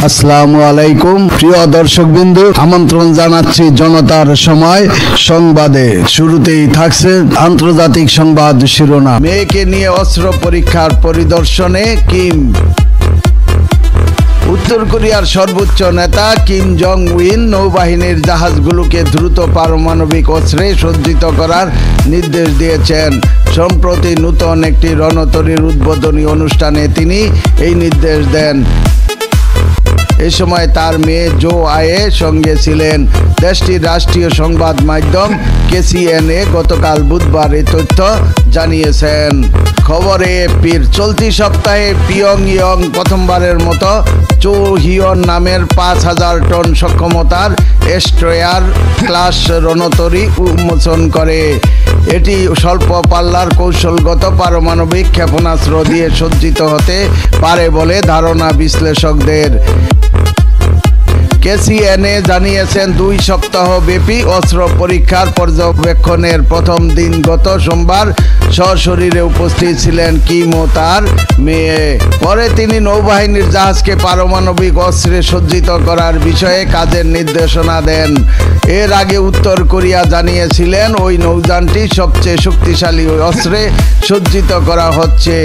আসসালামু আলাইকুম প্রিয় দর্শকবৃন্দু, আমন্ত্রণ জানাচ্ছি জনতার সময় সংবাদে। শুরুতেই থাকছে আন্তর্জাতিক সংবাদ শিরোনাম। মেয়েকে নিয়ে অস্ত্র পরীক্ষার পরিদর্শনে কিম। উত্তর কোরিয়ার সর্বোচ্চ নেতা কিম জং উন নৌবাহিনীর জাহাজগুলোকে দ্রুত পারমাণবিক অস্ত্রে সজ্জিত করার নির্দেশ দিয়েছেন। সম্প্রতি নতুন একটি রণতরীর উদ্বোধনী অনুষ্ঠানে তিনি এই নির্দেশ দেন। এই সময় তার মেয়ে জো আয়ে সঙ্গে ছিলেন। দেশটির রাষ্ট্রীয় সংবাদ মাধ্যম KCNA গতকাল বুধবার এই তথ্য জানিয়েছেন। খবরে এপির চলতি সপ্তাহে পিয়ংইয়ং প্রথমবারের মতো চোহিয়ন নামের 5000 টন সক্ষমতার এস্ট্রয়ার ক্লাস রণতরী উন্মোচন করে। এটি স্বল্প পাল্লার কৌশলগত পারমাণবিক ক্ষেপণাস্ত্র দিয়ে সজ্জিত হতে পারে বলে ধারণা বিশ্লেষকদের। KCNA জানিয়েছেন 2 সপ্তাহ ব্যাপী অস্ত্র পরীক্ষার পর্যবেক্ষণের প্রথম দিন গত সোমবার সশরীরে উপস্থিত ছিলেন কিম ও তার মেয়ে। পরে তিনি নৌবাহিনীর জাহাজকে পারমাণবিক অস্ত্রে সজ্জিত করার বিষয়ে কাজের নির্দেশনা দেন। এর আগে উত্তর কোরিয়া জানিয়েছিলেন ওই নৌযানটি সবচেয়ে শক্তিশালী অস্ত্রে সজ্জিত করা হচ্ছে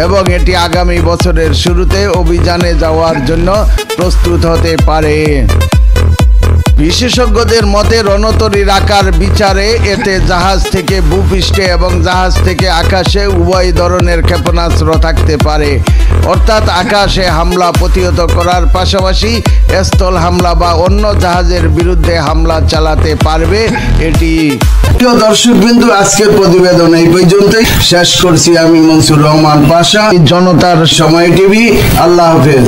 এবং এটি আগামী বছরের শুরুতে অভিযানে যাওয়ার জন্য প্রস্তুত হতে পারে। বিশেষজ্ঞদের মতে রণতরীর আকার বিচারে এতে জাহাজ থেকে ভূপৃষ্ঠে এবং জাহাজ থেকে আকাশে উভয় ধরনের ক্ষেপণাস্ত্র থাকতে পারে, অর্থাৎ আকাশে হামলা প্রতিহত করার পাশাপাশি স্থল হামলা বা অন্য জাহাজের বিরুদ্ধে হামলা চালাতে পারবে এটি। প্রিয় দর্শকবৃন্দু, আজকের প্রতিবেদন এই পর্যন্তই শেষ করছি। আমি মনসুর রহমান পাশা, জনতার সময় টিভি। আল্লাহ হাফেজ।